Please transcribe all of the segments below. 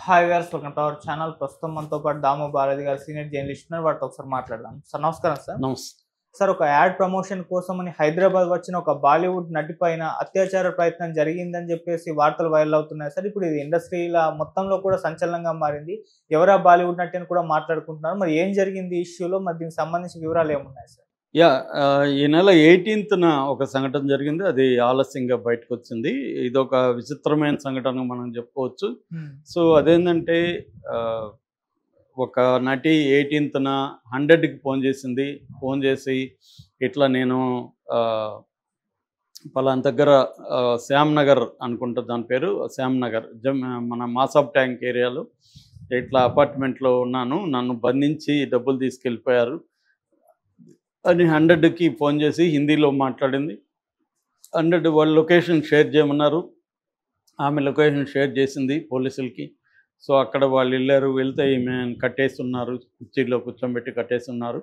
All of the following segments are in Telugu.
Hi viewers, welcome to our channel. ప్రస్తుతం మనతో పాటు దాము భారతి గారు సీనియర్ జర్నలిస్ట్ ఉన్నారు. వాటితో ఒకసారి మాట్లాడదాం. సార్ నమస్కారం సార్. నమస్తే. సార్, ఒక యాడ్ ప్రమోషన్ కోసమని హైదరాబాద్ వచ్చిన ఒక బాలీవుడ్ నటి పైన అత్యాచార ప్రయత్నం జరిగిందని చెప్పేసి వార్తలు వైరల్ అవుతున్నాయి సార్. ఇప్పుడు ఇది ఇండస్ట్రీల మొత్తంలో కూడా సంచలనంగా మారింది. ఎవరా బాలీవుడ్ నటి అని కూడా మాట్లాడుకుంటున్నారు. మరి ఏం జరిగింది ఈ ఇష్యూలో? మరి దీనికి సంబంధించిన వివరాలు ఏమున్నాయి సార్? ఈ నెల 18న ఒక సంఘటన జరిగింది. అది ఆలస్యంగా బయటకొచ్చింది. ఇదొక విచిత్రమైన సంఘటన మనం చెప్పుకోవచ్చు. సో అదేంటంటే ఒక నటి 18న 100కి ఫోన్ చేసింది. ఫోన్ చేసి ఇట్లా నేను పలానా దగ్గర శ్యామ్ నగర్ అనుకుంటా, దాని పేరు శ్యామ్ నగర్, మన మాసాబ్ ట్యాంక్ ఏరియాలో ఇట్లా అపార్ట్మెంట్లో ఉన్నాను, నన్ను బంధించి డబ్బులు తీసుకెళ్ళిపోయారు అని 100కి ఫోన్ చేసి హిందీలో మాట్లాడింది. 100 వాళ్ళ లొకేషన్ షేర్ చేయమన్నారు. ఆమె లొకేషన్ షేర్ చేసింది పోలీసులకి. సో అక్కడ వాళ్ళు వెళ్ళారు. వెళ్తే ఈమె కట్టేస్తున్నారు, కుర్చీలో కూర్చోబెట్టి కట్టేస్తున్నారు.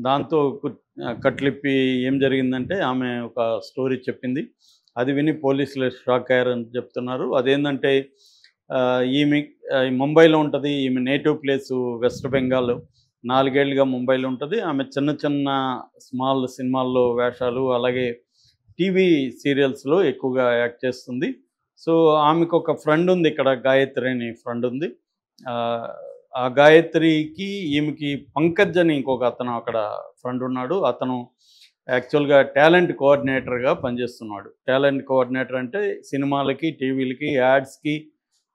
దాంతో కట్లిప్పి ఏం జరిగిందంటే ఆమె ఒక స్టోరీ చెప్పింది. అది విని పోలీసులు షాక్ అయ్యారని చెప్తున్నారు. అదేంటంటే ఈమె ముంబైలో ఉంటుంది. ఈమె నేటివ్ ప్లేసు వెస్ట్ బెంగాల్. 4 ఏళ్ళుగా ముంబైలో ఉంటుంది. ఆమె చిన్న చిన్న స్మాల్ సినిమాల్లో వేషాలు, అలాగే టీవీ సీరియల్స్లో ఎక్కువగా యాక్ట్ చేస్తుంది. సో ఆమెకు ఒక ఫ్రెండ్ ఉంది ఇక్కడ, గాయత్రి అని ఫ్రెండ్ ఉంది. ఆ గాయత్రికి ఈమెకి పంకజ్ అని ఇంకొక అతను అక్కడ ఫ్రెండ్ ఉన్నాడు. అతను యాక్చువల్గా టాలెంట్ కోఆర్డినేటర్గా పనిచేస్తున్నాడు. టాలెంట్ కోఆర్డినేటర్ అంటే సినిమాలకి, టీవీలకి, యాడ్స్కి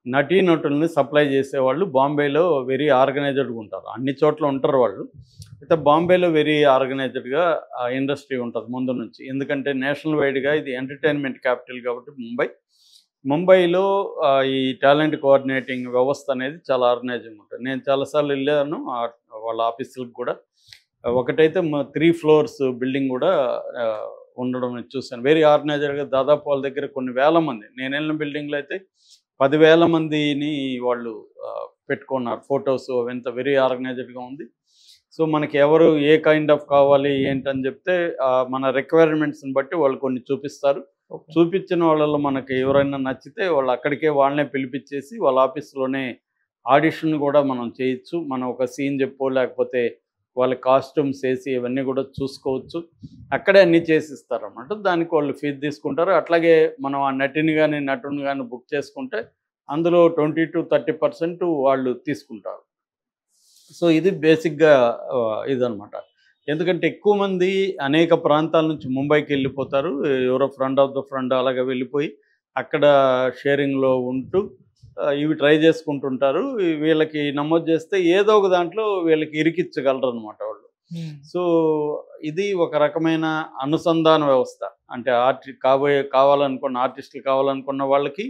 నటీనటుల్ని సప్లై చేసేవాళ్ళు. బాంబేలో వెరీ ఆర్గనైజ్డ్గా ఉంటారు. అన్ని చోట్ల ఉంటారు వాళ్ళు. అయితే బాంబేలో వెరీ ఆర్గనైజ్డ్గా ఆ ఇండస్ట్రీ ఉంటుంది ముందు నుంచి. ఎందుకంటే నేషనల్ వైడ్గా ఇది ఎంటర్టైన్మెంట్ క్యాపిటల్ కాబట్టి ముంబైలో ఈ టాలెంట్ కోఆర్డినేటింగ్ వ్యవస్థ అనేది చాలా ఆర్గనైజింగ్ ఉంటుంది. నేను చాలాసార్లు వెళ్ళాను వాళ్ళ ఆఫీసులకు కూడా. ఒకటైతే 3 floors బిల్డింగ్ కూడా ఉండడం చూశాను. వెరీ ఆర్గనైజ్డ్గా. దాదాపు వాళ్ళ దగ్గర కొన్ని వేల మంది, నేను వెళ్ళిన బిల్డింగ్లో అయితే 10,000 మందిని వాళ్ళు పెట్టుకున్నారు. ఫొటోస్ ఎంత వెరీ ఆర్గనైజ్డ్గా ఉంది. సో మనకి ఎవరు ఏ కైండ్ ఆఫ్ కావాలి ఏంటని చెప్తే మన రిక్వైర్మెంట్స్ని బట్టి వాళ్ళు కొన్ని చూపిస్తారు. చూపించిన వాళ్ళలో మనకి ఎవరైనా నచ్చితే వాళ్ళు అక్కడికే వాళ్ళనే పిలిపించేసి వాళ్ళ ఆఫీస్లోనే ఆడిషన్ కూడా మనం చేయొచ్చు. మనం ఒక సీన్ చెప్పో లేకపోతే వాళ్ళ కాస్ట్యూమ్స్ వేసి ఇవన్నీ కూడా చూసుకోవచ్చు. అక్కడే అన్నీ చేసిస్తారన్నమాట. దానికి వాళ్ళు ఫీజు తీసుకుంటారు. అట్లాగే మనం ఆ నటిని కానీ నటుని కానీ బుక్ చేసుకుంటే అందులో 20 to 30% వాళ్ళు తీసుకుంటారు. సో ఇది బేసిక్గా ఇదనమాట. ఎందుకంటే ఎక్కువ మంది అనేక ప్రాంతాల నుంచి ముంబైకి వెళ్ళిపోతారు. ఎవరో ఫ్రెండ్ ఆఫ్ ద ఫ్రెండ్ అలాగే వెళ్ళిపోయి అక్కడ షేరింగ్లో ఉంటూ ఇవి ట్రై చేసుకుంటుంటారు. వీళ్ళకి నమోదు చేస్తే ఏదో ఒక దాంట్లో వీళ్ళకి ఇరికిచ్చగలరు అనమాట వాళ్ళు. సో ఇది ఒక రకమైన అనుసంధాన వ్యవస్థ. అంటే కావాలనుకున్న ఆర్టిస్టులు కావాలనుకున్న వాళ్ళకి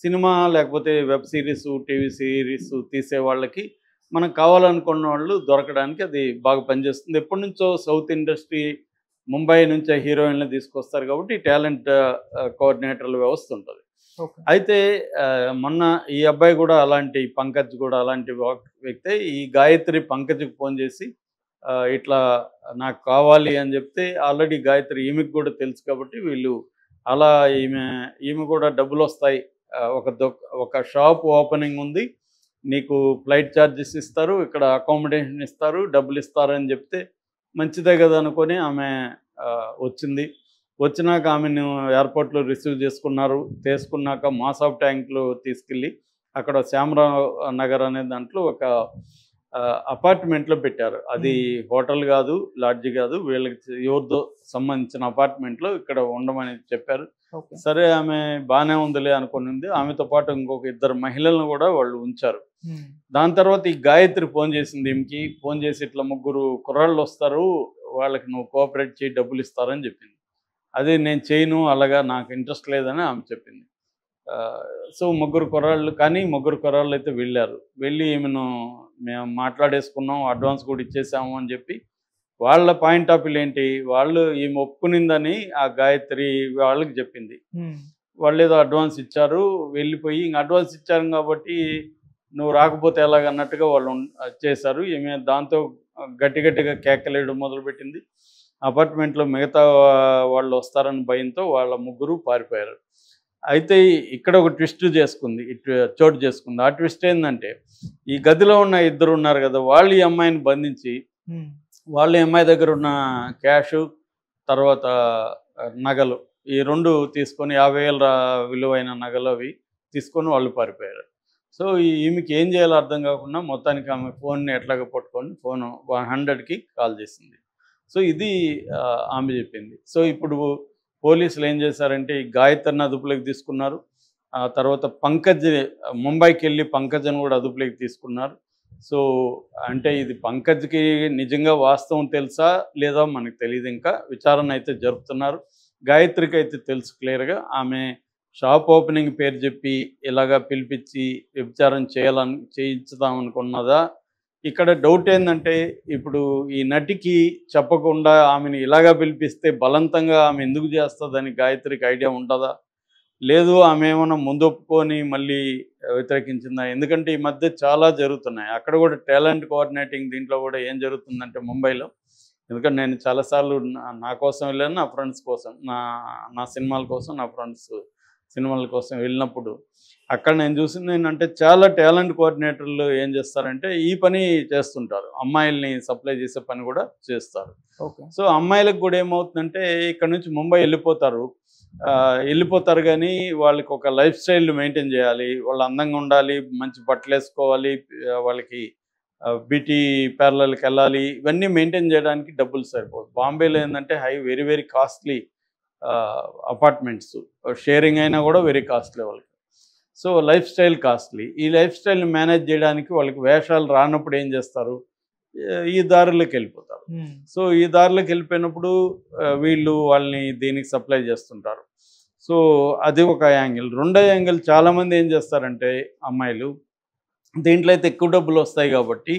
సినిమా లేకపోతే వెబ్ సిరీస్, టీవీ సిరీస్ తీసే వాళ్ళకి మనం కావాలనుకున్న వాళ్ళు దొరకడానికి అది బాగా పనిచేస్తుంది. ఎప్పటి నుంచో సౌత్ ఇండస్ట్రీ ముంబై నుంచే హీరోయిన్లు తీసుకొస్తారు కాబట్టి టాలెంట్ కోఆర్డినేటర్ల వ్యవస్థ ఉంటుంది. అయితే మొన్న ఈ అబ్బాయి కూడా పంకజ్ కూడా అలాంటి వ్యక్తే. ఈ గాయత్రి పంకజ్కి ఫోన్ చేసి ఇట్లా నాకు కావాలి అని చెప్తే ఆల్రెడీ గాయత్రి ఈమెకు కూడా తెలుసు కాబట్టి వీళ్ళు అలా ఈమె కూడా డబ్బులు వస్తాయి, ఒక షాప్ ఓపెనింగ్ ఉంది, నీకు ఫ్లైట్ ఛార్జెస్ ఇస్తారు, ఇక్కడ అకామిడేషన్ ఇస్తారు, డబ్బులు ఇస్తారని చెప్తే మంచిదే కదా అనుకొని ఆమె వచ్చింది. వచ్చినాక ఆమెను ఎయిర్పోర్ట్లో రిసీవ్ చేసుకున్నాక మాసాబ్ ట్యాంక్లో తీసుకెళ్ళి అక్కడ శ్యామరావు నగర్ అనే దాంట్లో ఒక అపార్ట్మెంట్లో పెట్టారు. అది హోటల్ కాదు, లాడ్జి కాదు, వీళ్ళకి ఎవరితో సంబంధించిన అపార్ట్మెంట్లో ఇక్కడ ఉండమని చెప్పారు. సరే ఆమె బాగానే ఉందిలే అనుకునింది. ఆమెతో పాటు ఇంకొక 2 మహిళలను కూడా వాళ్ళు ఉంచారు. దాని తర్వాత ఈ గాయత్రి ఫోన్ చేసింది. ఈమెకి ఫోన్ చేసి ఇట్లా 3 కుర్రాళ్ళు వస్తారు, వాళ్ళకి నువ్వు కోఆపరేట్ చేయి, డబ్బులు ఇస్తారని చెప్పింది. అదే నేను చేయను, అలాగా నాకు ఇంట్రెస్ట్ లేదని ఆమె చెప్పింది. సో 3 కుర్రాళ్ళు అయితే వెళ్ళారు. వెళ్ళి ఈమెను మేము మాట్లాడేసుకున్నాం, అడ్వాన్స్ కూడా ఇచ్చేసాము అని చెప్పి వాళ్ళ పాయింట్ ఆఫ్ వ్యూ ఏంటి, వాళ్ళు ఈమె ఒప్పుకునిందని ఆ గాయత్రి వాళ్ళకి చెప్పింది. వాళ్ళు ఏదో అడ్వాన్స్ ఇచ్చారు, వెళ్ళిపోయి అడ్వాన్స్ ఇచ్చారు కాబట్టి నువ్వు రాకపోతే ఎలాగన్నట్టుగా వాళ్ళు చేశారు. ఈమె దాంతో గట్టిగా కేకలేయడం మొదలుపెట్టింది. అపార్ట్మెంట్లో మిగతా వాళ్ళు వస్తారని భయంతో వాళ్ళ 3 పారిపోయారు. అయితే ఇక్కడ ఒక ట్విస్ట్ చేసుకుంది, చోటు చేసుకుంది. ఆ ట్విస్ట్ ఏంటంటే ఈ గదిలో ఉన్న ఇద్దరు ఉన్నారు కదా, వాళ్ళు ఈ అమ్మాయిని బంధించి వాళ్ళు ఈ అమ్మాయి దగ్గర ఉన్న క్యాషు తర్వాత నగలు ఈ 2 తీసుకొని 50,000 విలువైన నగలు అవి తీసుకొని వాళ్ళు పారిపోయారు. సో ఈమెకి ఏం చేయాలో అర్థం కాకుండా మొత్తానికి ఆమె ఫోన్ని ఎట్లాగో పట్టుకొని ఫోను 100కి కాల్ చేసింది. సో ఇది ఆమె చెప్పింది. సో ఇప్పుడు పోలీసులు ఏం చేశారంటే ఈ గాయత్రిని అదుపులోకి తీసుకున్నారు. ఆ తర్వాత పంకజ్ ముంబైకి వెళ్ళి పంకజ్ని కూడా అదుపులోకి తీసుకున్నారు. సో అంటే ఇది పంకజ్కి నిజంగా వాస్తవం తెలుసా లేదా మనకు తెలియదు, ఇంకా విచారణ అయితే జరుపుతున్నారు. గాయత్రికి అయితే తెలుసు క్లియర్గా, ఆమె షాప్ ఓపెనింగ్ పేరు చెప్పి ఇలాగా పిలిపించి వ్యభిచారం చేయించుదాం అనుకున్నదా. ఇక్కడ డౌట్ ఏంటంటే ఇప్పుడు ఈ నటికి చెప్పకుండా ఆమెను ఇలాగా పిలిపిస్తే బలవంతంగా ఆమె ఎందుకు చేస్తుందని గాయత్రికి ఐడియా ఉంటుందా, లేదు ఆమె ఏమైనా ముందు ఒప్పుకొని మళ్ళీ వ్యతిరేకించిందా? ఎందుకంటే ఈ మధ్య చాలా జరుగుతున్నాయి అక్కడ కూడా టాలెంట్ కోఆర్డినేటింగ్ దీంట్లో కూడా ఏం జరుగుతుందంటే ముంబైలో, ఎందుకంటే నేను చాలాసార్లు నా కోసం వెళ్ళాను, నా ఫ్రెండ్స్ కోసం, నా సినిమాల కోసం, నా ఫ్రెండ్స్ సినిమాల కోసం వెళ్ళినప్పుడు అక్కడ నేను చూసింది ఏంటంటే చాలా టాలెంట్ కోఆర్డినేటర్లు ఏం చేస్తారంటే ఈ పని చేస్తుంటారు, అమ్మాయిల్ని సప్లై చేసే పని కూడా చేస్తారు. సో అమ్మాయిలకు కూడా ఏమవుతుందంటే ఇక్కడ నుంచి ముంబై వెళ్ళిపోతారు కానీ వాళ్ళకి ఒక లైఫ్ స్టైల్ మెయింటైన్ చేయాలి, వాళ్ళు అందంగా ఉండాలి, మంచి బట్టలు వేసుకోవాలి, వాళ్ళకి బ్యూటీ పార్లర్కి వెళ్ళాలి, ఇవన్నీ మెయింటైన్ చేయడానికి డబ్బులు సరిపోదు. బాంబేలో ఏంటంటే very very costly apartments, sharing అయినా కూడా వెరీ కాస్ట్లీ వాళ్ళకి. So life style costly. ఈ లైఫ్ స్టైల్ని మేనేజ్ చేయడానికి వాళ్ళకి వేషాలు రానప్పుడు ఏం చేస్తారు, ఈ దారుల్లోకి వెళ్ళిపోతారు. సో ఈ దారిలోకి వెళ్ళిపోయినప్పుడు వీళ్ళు వాళ్ళని దీనికి సప్లై చేస్తుంటారు. సో అది ఒక యాంగిల్. రెండో యాంగిల్ చాలామంది ఏం చేస్తారంటే అమ్మాయిలు దీంట్లో అయితే ఎక్కువ డబ్బులు వస్తాయి కాబట్టి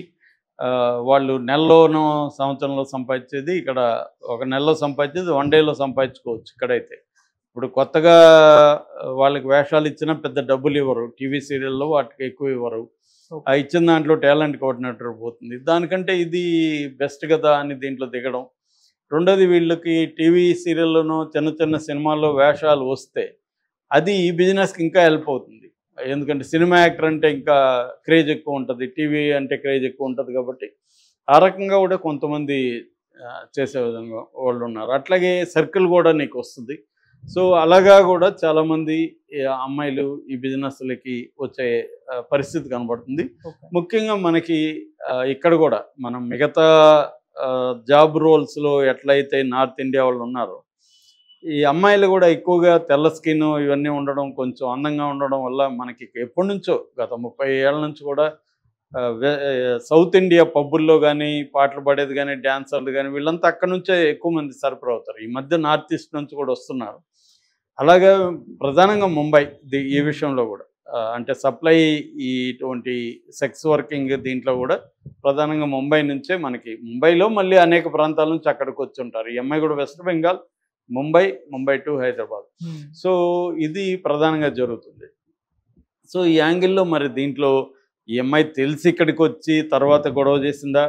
వాళ్ళు నెలలోనో సంవత్సరంలో సంపాదించేది ఇక్కడ ఒక నెలలో సంపాదించేది 1 డేలో సంపాదించుకోవచ్చు. ఇక్కడైతే ఇప్పుడు కొత్తగా వాళ్ళకి వేషాలు ఇచ్చినా పెద్ద డబ్బులు ఇవ్వరు, టీవీ సీరియల్లో వాటికి ఎక్కువ ఇవ్వరు, ఆ ఇచ్చిన దాంట్లో టాలెంట్ కోఆర్డినేటర్ పోతుంది. దానికంటే ఇది బెస్ట్ కదా అని దీంట్లో దిగడం. రెండోది వీళ్ళకి టీవీ సీరియల్లోనూ చిన్న చిన్న సినిమాల్లో వేషాలు వస్తే అది ఈ బిజినెస్కి ఇంకా హెల్ప్ అవుతుంది. ఎందుకంటే సినిమా యాక్టర్ అంటే ఇంకా క్రేజ్ ఎక్కువ ఉంటుంది, టీవీ అంటే క్రేజ్ ఎక్కువ ఉంటుంది కాబట్టి ఆ రకంగా కూడా కొంతమంది చేసే విధంగా వాళ్ళు ఉన్నారు. అట్లాగే సర్కిల్ కూడా నీకు వస్తుంది. సో అలాగా కూడా చాలామంది అమ్మాయిలు ఈ బిజినెస్లకి వచ్చే పరిస్థితి కనబడుతుంది. ముఖ్యంగా మనకి ఇక్కడ కూడా మనం మిగతా జాబ్ రోల్స్లో ఎట్లయితే నార్త్ ఇండియా వాళ్ళు ఉన్నారో ఈ అమ్మాయిలు కూడా ఎక్కువగా తెల్ల స్కిన్ ఇవన్నీ ఉండడం, కొంచెం అందంగా ఉండడం వల్ల మనకి ఎప్పటి నుంచో గత 30 ఏళ్ళ నుంచి కూడా సౌత్ ఇండియా పబ్బుల్లో కానీ పాటలు పాడేది కానీ డ్యాన్సర్లు కానీ వీళ్ళంతా అక్కడ నుంచే ఎక్కువ మంది సరఫరా అవుతారు. ఈ మధ్య నార్త్ ఈస్ట్ నుంచి కూడా వస్తున్నారు. అలాగే ప్రధానంగా ముంబై ఈ విషయంలో కూడా అంటే సప్లై ఇటువంటి సెక్స్ వర్కింగ్ దీంట్లో కూడా ప్రధానంగా ముంబై నుంచే మనకి, ముంబైలో మళ్ళీ అనేక ప్రాంతాల నుంచి అక్కడికి వచ్చి ఉంటారు. ఈ అమ్మాయి కూడా west Bengal, Mumbai to Hyderabad. So ఇది ప్రధానంగా జరుగుతుంది. సో ఈ యాంగిల్లో మరి దీంట్లో ఈ అమ్మాయి తెలిసి ఇక్కడికి వచ్చి తర్వాత గొడవ చేసిందా,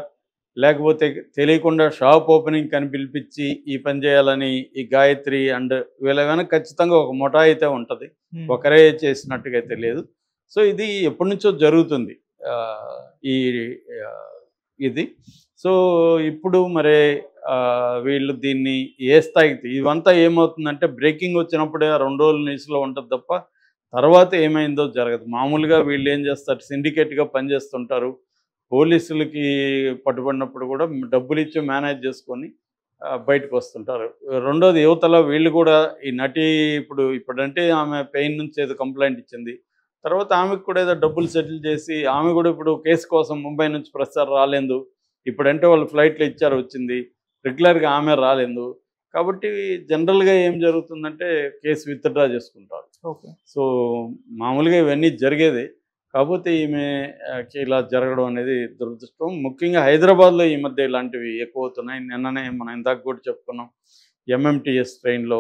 లేకపోతే తెలియకుండా షాప్ ఓపెనింగ్ కని పిలిపించి ఈ పని చేయాలని ఈ గాయత్రి అండ్ వీళ్ళ వెనక ఖచ్చితంగా ఒక ముఠా అయితే ఉంటుంది, ఒకరే చేసినట్టుగా అయితే లేదు. సో ఇది ఎప్పటి నుంచో జరుగుతుంది ఇది. సో ఇప్పుడు మరి వీళ్ళు దీన్ని ఏ స్థాయికి, ఇవంతా ఏమవుతుందంటే బ్రేకింగ్ వచ్చినప్పుడే 2 రోజులు న్యూస్లో ఉంటుంది తప్ప తర్వాత ఏమైందో జరగదు. మామూలుగా వీళ్ళు ఏం చేస్తారు, సిండికేట్గా పనిచేస్తుంటారు, పోలీసులకి పట్టుబడినప్పుడు కూడా డబ్బులు ఇచ్చి మేనేజ్ చేసుకొని బయటకు వస్తుంటారు. రెండోది యువతల వీళ్ళు కూడా ఈ నటి ఇప్పుడంటే ఆమె పెయిన్ నుంచి ఏదో కంప్లైంట్ ఇచ్చింది, తర్వాత ఆమెకు కూడా ఏదో డబ్బులు సెటిల్ చేసి ఆమె కూడా ఇప్పుడు కేసు కోసం ముంబై నుంచి ప్రస్తుతం రాలేదు. ఇప్పుడంటే వాళ్ళు ఫ్లైట్లో ఇచ్చారు వచ్చింది, రెగ్యులర్గా ఆమె రాలేదు. కాబట్టి జనరల్గా ఏం జరుగుతుందంటే కేసు విత్డ్రా చేసుకుంటారు. సో మామూలుగా ఇవన్నీ జరిగేది. కాకపోతే ఈమెకి ఇలా జరగడం అనేది దురదృష్టం. ముఖ్యంగా హైదరాబాద్లో ఈ మధ్య ఇలాంటివి ఎక్కువ అవుతున్నాయి. నిన్ననే మనం ఇందాక కూడా చెప్పుకున్నాం, ఎంఎంటీఎస్ ట్రైన్లో